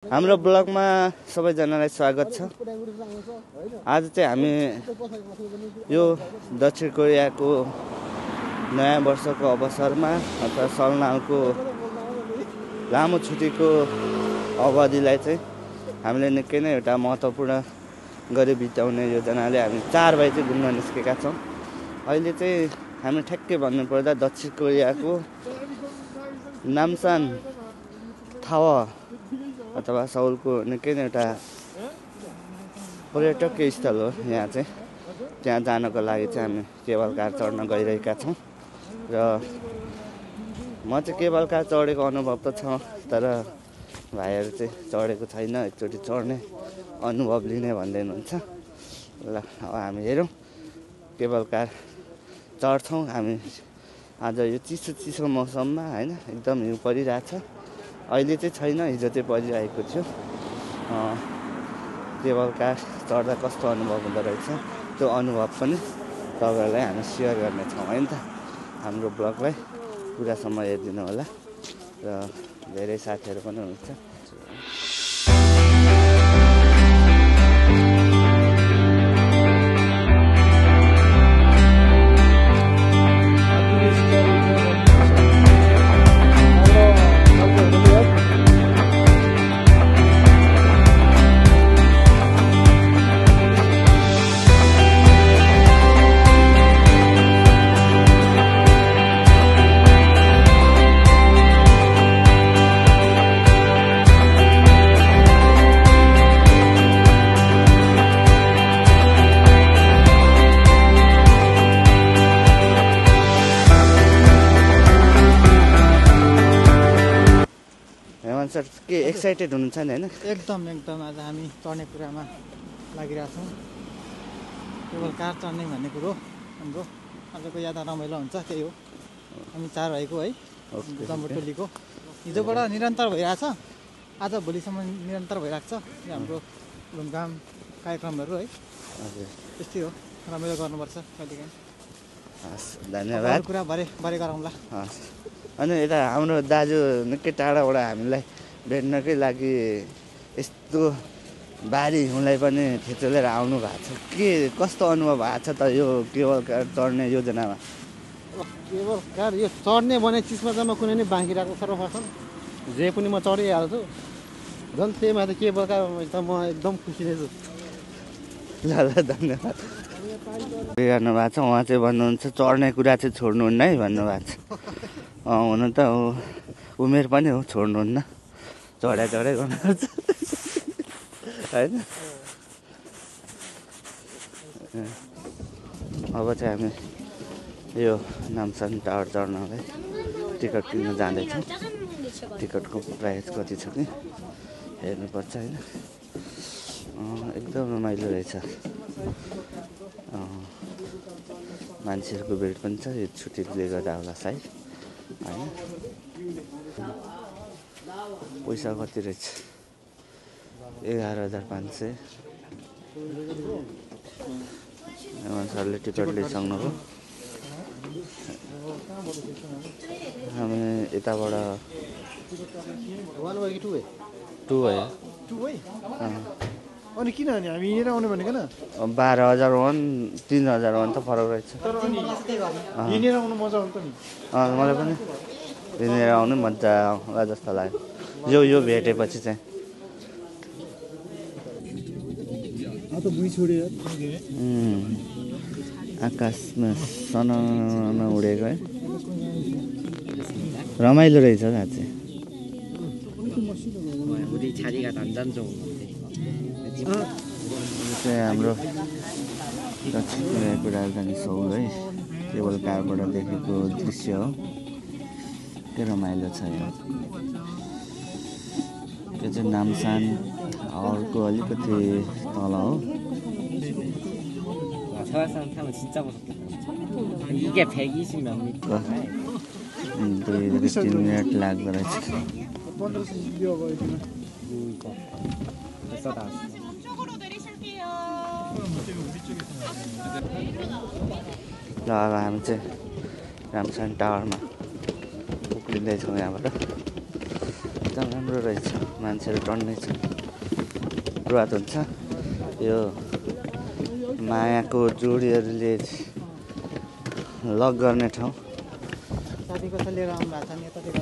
हाम्रो ब्लगमा सबैजनालाई स्वागत छ। आज चाहिँ हामी यो दक्षिण कोरियाको नयाँ वर्षको अवसरमा अथवा सलनालको लामो छुट्टीको अवधिलाई चाहिँ हामीले निकै नै एउटा महत्त्वपूर्ण गरी बिताउने योजनाले हामी 4 बजे चाहिँ घुम्न निस्केका छौँ। अहिले चाहिँ हामी ठ्याक्कै भन्नुपर्दा दक्षिण कोरियाको नामसान टावर अथवा सौलको निकै नै एउटा पर्यटकीय स्थल हो। यहाँ चाहिँ त्यहाँ जानको लागि चाहिँ हामी केबल कार चढ्न गइरहेका छौँ र म चाहिँ केबल कार चढेको अनुभव त छ, तर भाइहरू चाहिँ चढेको छैन। एकचोटि चढ्ने अनुभव लिने भन्दै हुनुहुन्छ। ल अब हामी हेरौँ केबल कार चढ्छौँ हामी। आज यो चिसो मौसममा होइन, एकदम हिउँ परिरहेछ। अहिले चाहिँ छैन, हिजो चाहिँ परिरहेको थियो। केबल कार चढ्दा कस्तो अनुभव हुँदो रहेछ त्यो अनुभव पनि तपाईँहरूलाई हामी सेयर गर्नेछौँ है त। हाम्रो ब्लगलाई पुरासम्म हेरिदिनु होला र धेरै साथीहरू पनि हुनुहुन्छ। सर के एक्साइटेड हुनुहुन्छ नि होइन? एकदम आज हामी चढ्ने कुरामा लागिरहेछौँ। केवल कार चढ्ने भन्ने कुरो हाम्रो आजको यादा रमाइलो हुन्छ। त्यही हो हामी 4 भएको है जम्बो टोलीको। हिजोबाट निरन्तर भइरहेछ, आज भोलिसम्म निरन्तर भइरहेको छ यो हाम्रो घुमघाम कार्यक्रमहरू है। हजुर त्यस्तै हो, रमाइलो गर्नुपर्छ कहिलेकाहीँ। हस्, धन्यवाद। कुरा भरे गरौँला। हस्, अनि यता हाम्रो दाजु निकै टाढाबाट हामीलाई भेट्नकै लागि यस्तो भारी हिउँलाई पनि थिचोलेर आउनु भएको छ। के कस्तो अनुभव भएको छ त यो केबल कार चढ्ने योजनामा? केबल कार यो चढ्ने भन्ने चिजमा चाहिँ म कुनै पनि बाँकी राख्नु सर्वप्रथम जे पनि म चढिहाल्छु। झन् त्यही माथि केबल कार त म एकदम खुसी नै छु। ल धन्यवाद। हेर्नु भएको छ, उहाँ चाहिँ भन्नुहुन्छ चढ्ने कुरा चाहिँ छोड्नुहुन्न है भन्नुभएको छ। हुन त उमेर पनि हो, छोड्नुहुन्न, चढाइ गर्नुपर्छ होइन। अब चाहिँ हामी यो नामसान टावर चढ्नलाई टिकट किन्न जाँदैछौँ। टिकटको प्राइस कति छ कि हेर्नुपर्छ होइन। एकदम रमाइलो रहेछ। मान्छेहरूको भिड पनि छ, यो छुट्टीले गर्दा होला सायद होइन। पैसा कति रहेछ? 11,500। सरले टिकट लिइसक्नुभयो। हामी यताबाट 2 भयो। अनि किन हामी हिँडेर आउने भनेको न? 12,000 वन 3,000 वन त फरक रहेछ। हिँडेर आउनु मजा आउँछ नि। मलाई पनि हिँडेर आउनु मजा आउँला जस्तो लाग्यो यो भेटेपछि चाहिँ। आकाशमा सनमा उडेको है, रमाइलो रहेछ साँच्चै। चाहिँ हाम्रो दक्षिण कोरियाको राजधानी सौल है, केबल कारबाट देखेको दृश्य हो। के रमाइलो छ यो। त्यो चाहिँ नामसान टावरको अलिकति तल हो। 이게 120몇 미터. 2-3 मिनट लाग्दो रहेछ। 벌써 다 왔어. ल अब हामी चाहिँ नामसान टावरमा उक्लिँदैछौँ यहाँबाट। एकदम राम्रो रहेछ मान्छेहरू टन्नै छ सुरुवात हुन्छ यो मायाको जोडीहरूले लक गर्ने ठाउँ साथी कसै लिएर आउनु भएको छ नि यतातिर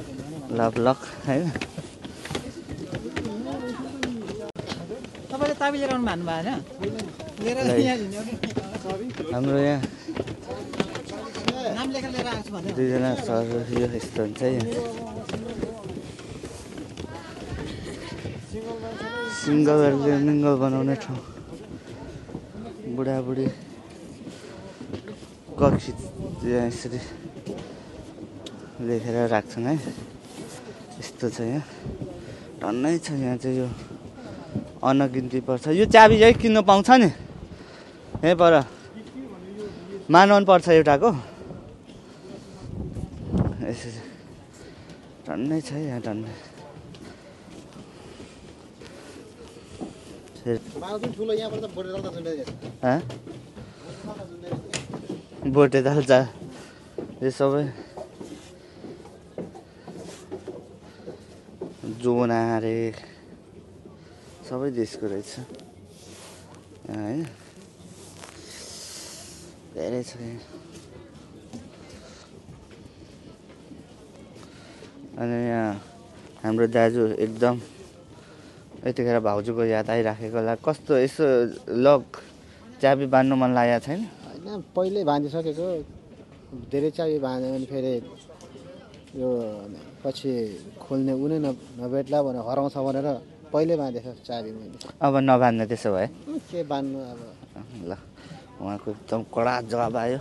लभ लक होइन तपाईँले चाबी लिएर आउनु भएको भएन लिएर यहाँ हिँड्यो कि हाम्रो यहाँ नाम लेखेर लिएर आएको छु भने दुईजना सर यो यस्तो हुन्छ है सिङ्गलहरूले मिङ्गल बनाउने ठाउँ बुढाबुढी कक्षी यहाँ यसरी लेखेर राख्छन् है यस्तो छ यहाँ टन्नै छ यहाँ चाहिँ यो अनगिन्ती पर्छ यो चाबी चाहिँ किन्नु पाउँछ नि यहीँ पर मानवन पर्छ एउटाको यसरी टन्नै छ यहाँ टन्नै बोटे दाल जा यो सबै जोना रे सबै देशको रहेछ होइन धेरै छ यहाँ अनि यहाँ हाम्रो दाजु एकदम यतिखेर भाउजूको याद आइराखेको होला कस्तो यसो लक चाबी बाँध्नु मन लागेको छैन होइन पहिल्यै बाँधिसकेको धेरै चाबी बाँध्यो भने फेरि यो पछि खोल्ने उनी नभेट्ला भनेर हराउँछ भनेर पहिल्यै बाँधेको चाबी मैले अब नबाँध्ने त्यसो भए के बाँध्नु अब ल उहाँको एकदम कडा जवाब आयो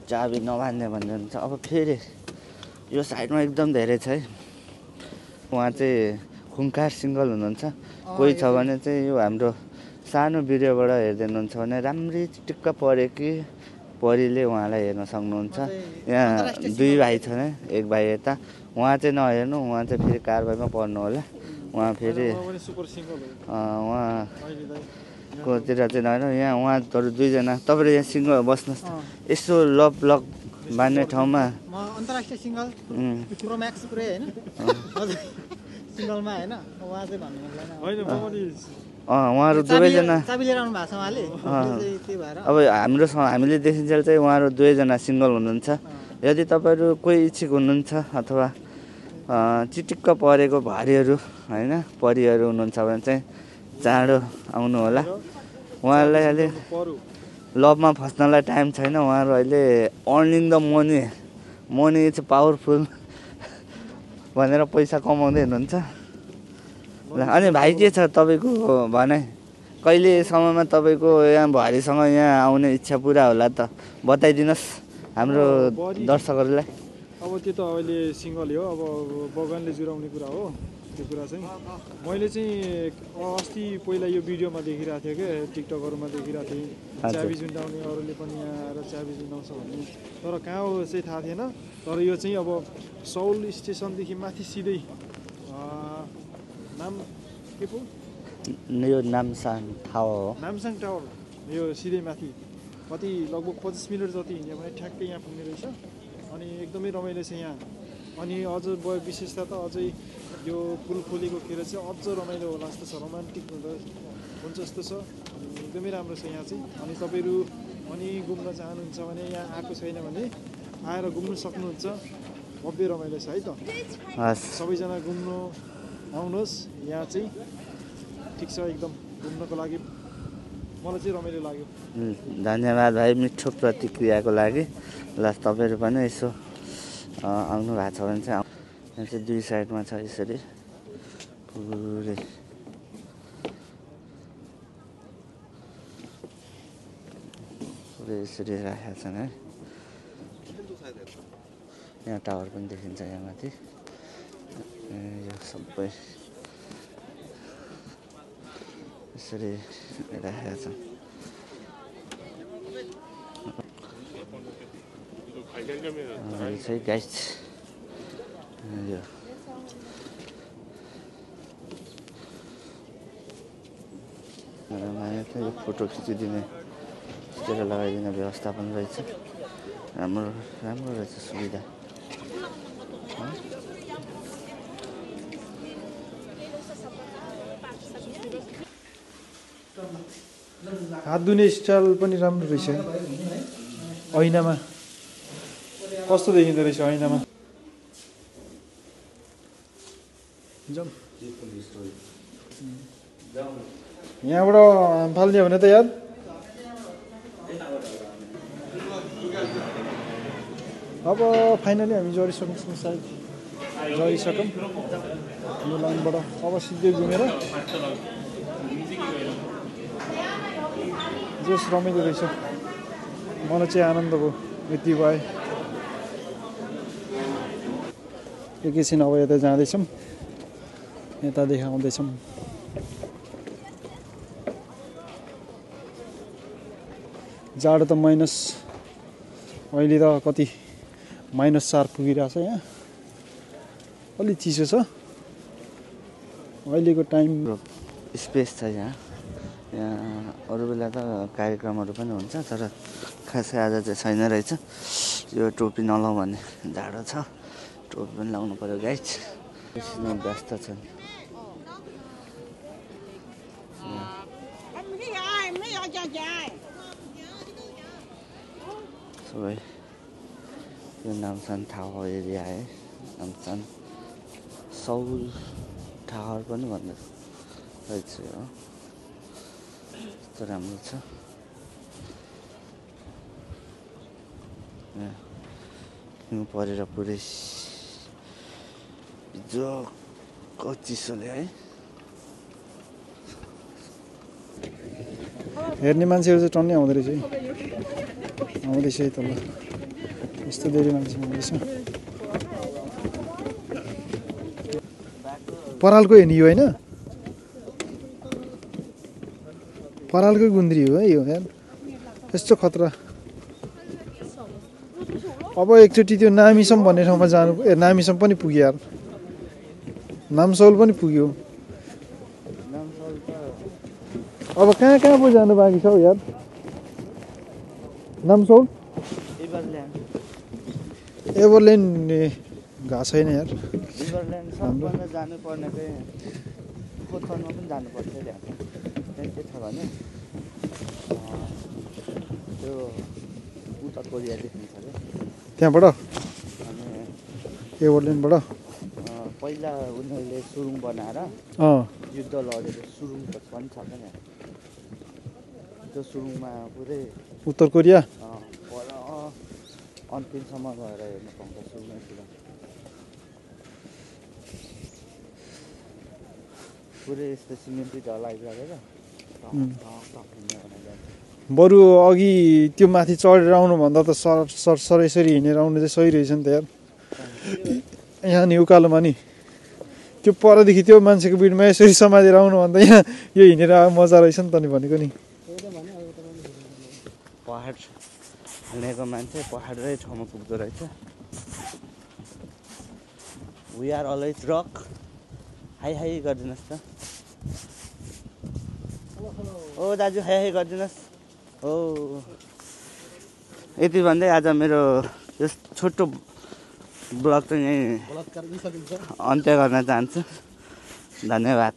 चाबी नबाँध्ने भन्ने हुन्छ अब फेरि यो साइडमा एकदम धेरै छ है उहाँ चाहिँ खुङ्खार सिङ्गल हुनुहुन्छ कोही छ भने चाहिँ यो हाम्रो सानो भिडियोबाट हेर्दै हुनुहुन्छ भने राम्रै चिटिक्क पऱ्यो कि परीले उहाँलाई हेर्न सक्नुहुन्छ यहाँ दुई भाइ छ नि एक भाइ यता उहाँ चाहिँ नहेर्नु उहाँ चाहिँ फेरि कारबाहीमा पर्नु होला उहाँ फेरि उहाँकोतिर चाहिँ नहेर्नु यहाँ उहाँहरू दुईजना तपाईँले यहाँ सिङ्गल बस्नुहोस् यसो लक बाँध्ने ठाउँमा म अन्तर्राष्ट्रिय सिङ्गल प्रो म्याक्स पुरै होइन सिङ्गलमा होइन उहाँ चाहिँ भन्नु उहाँहरू दुवैजना चाबी लिएर आउनु भएको छ उहाँले त्यही भएर अब हामीले देखिन्जेल चाहिँ उहाँहरू दुवैजना सिङ्गल हुनुहुन्छ यदि तपाईँहरू कोही इच्छुक हुनुहुन्छ अथवा चिटिक्क परेको भारीहरू होइन परिहरू हुनुहुन्छ भने चाहिँ चाँडो आउनु होला उहाँहरूलाई अहिले लभमा फस्नलाई टाइम छैन उहाँहरू अहिले earning the money is powerful भनेर पैसा कमाउँदै हुनुहुन्छ अनि भाइ के छ तपाईँको भनाइ कहिलेसम्ममा तपाईँको यहाँ भरिसँग यहाँ आउने इच्छा पुरा होला त बताइदिनुहोस् हाम्रो दर्शकहरूलाई अब त्यो त अहिले सिङ्गल हो अब बगानले जुराउने कुरा हो त्यो कुरा चाहिँ मैले चाहिँ अस्ति पहिला यो भिडियोमा देखिरहेको थिएँ क्या टिकटकहरूमा देखिरहेको थिएँ चाबी जुन्डाउने अरूले पनि यहाँ आएर चाबी जुन्डाउँछ भन्ने तर कहाँ हो चाहिँ थाहा थिएन तर यो चाहिँ अब सौल स्टेसनदेखि माथि सिधै नाम के पो यो नामसाङ टावर हो नामसाङ टावर यो सिधै माथि कति लगभग 25 मिनट जति हिँड्यो भने ठ्याक्कै यहाँ पुग्ने रहेछ अनि एकदमै रमाइलो छ यहाँ अनि अझ विशेषता त अझै यो पुल खोलेको खेर चाहिँ अझ रमाइलो होला जस्तो छ रोमान्टिक हुन्छ जस्तो छ एकदमै राम्रो छ यहाँ चाहिँ अनि तपाईँहरू अनि घुम्न चाहनुहुन्छ भने यहाँ आएको छैन भने आएर घुम्नु सक्नुहुन्छ भव्य रमाइलो छ है त सबैजना घुम्नु आउनुहोस् यहाँ चाहिँ ठिक छ एकदम घुम्नको लागि मलाई चाहिँ रमाइलो लाग्यो धन्यवाद भाइ मिठो प्रतिक्रियाको लागि ल तपाईँहरू पनि यसो आउनु भएको छ भने चाहिँ यहाँ चाहिँ दुई साइडमा छ यसरी पुरै यसरी राखेका छन् है यहाँ टावर पनि देखिन्छ यहाँ माथि यो सबै यसरी राखेका छन् यो चाहिँ गाइस यो माया त यो फोटो खिचिदिने स्टिकर लगाइदिने व्यवस्था पनि रहेछ राम्रो रहेछ सुविधा हात धुने स्टाइल पनि राम्रो रहेछ ऐनामा कस्तो देखिँदो रहेछ ऐनामा यहाँबाट फाल्ने भने त याद अब फाइनली हामी झरिसक्छौँ सायद झरिसक्यौँ यो लाइनबाट अब सिधै घुमेर जस रमाइलो रहेछ मलाई चाहिँ आनन्द भयो यति भयो एकैछिन अब यता जाँदैछौँ यता देखाउँदैछौँ जाडो त माइनस अहिले त कति -4 पुगिरहेछ यहाँ अलि चिसो छ अहिलेको टाइम स्पेस छ यहाँ अरू बेला त कार्यक्रमहरू पनि हुन्छ तर खासै आज चाहिँ छैन रहेछ यो टोपी नलाउँ भने जाडो छ टोपी पनि लाउनु पर्यो गाइज व्यस्त छन् सबै यो नामसान टावर एरिया है नामसान सौल टावर पनि भन्दा रहेछ हो यस्तो राम्रो छ हिउँ परेर पुरै हिजोको चिसोले है हेर्ने मान्छेहरू चाहिँ टन्नै आउँदो रहेछ है आउँदैछ है तल यस्तो धेरै मान्छे आउँदैछ परालको हेर्ने यो होइन परालकै गुन्द्री हो है यो यार यस्तो खतरा अब एकचोटि त्यो नामिसम भन्ने ठाउँमा जानु नामिसम पनि पुग्यो यार नामसौल पनि पुग्यो अब कहाँ कहाँ पो जानु बाँकी छ हौ यार नामसौल एभरल्यान्ड गएको छैन यार सबभन्दा जानुपर्ने चाहिँ कोथनमा पनि जानुपर्छ त्यहाँ चाहिँ के छ भने त्यो उत्तर कोरिया देखिन्छ अरे त्यहाँबाट अनि एभरल्यान्डबाट पहिला उनीहरूले सुरुङ बनाएर युद्ध लडेको सुरुङ पनि छ क्या त्यो सुरुङमा पुरै उत्तर कोरिया पर अन्तिमसम्म गएर हेर्नु पाउँछ सुरुङतिर पुरै यस्तो सिमेन्टै ढलाइ गरेर बरु अघि त्यो माथि चढेर आउनुभन्दा त सरसरी हिँडेर आउनु चाहिँ सही रहेछ नि त यार यहाँ नि उकालोमा नि त्यो परदेखि त्यो मान्छेको भिडमा यसरी समातेर आउनुभन्दा यहाँ यो हिँडेर मजा रहेछ नि त नि भनेको नि पहाड हिँडेको मान्छे पहाडै ठाउँमा पुग्दो रहेछ we are always rock high high गरिदिनुहोस् त ओ दाजु हाई हाई गरिदिनुहोस् हो यति भन्दै आज मेरो यस छोटो ब्लग चाहिँ यहीँ अन्त्य गर्न चाहन्छु धन्यवाद।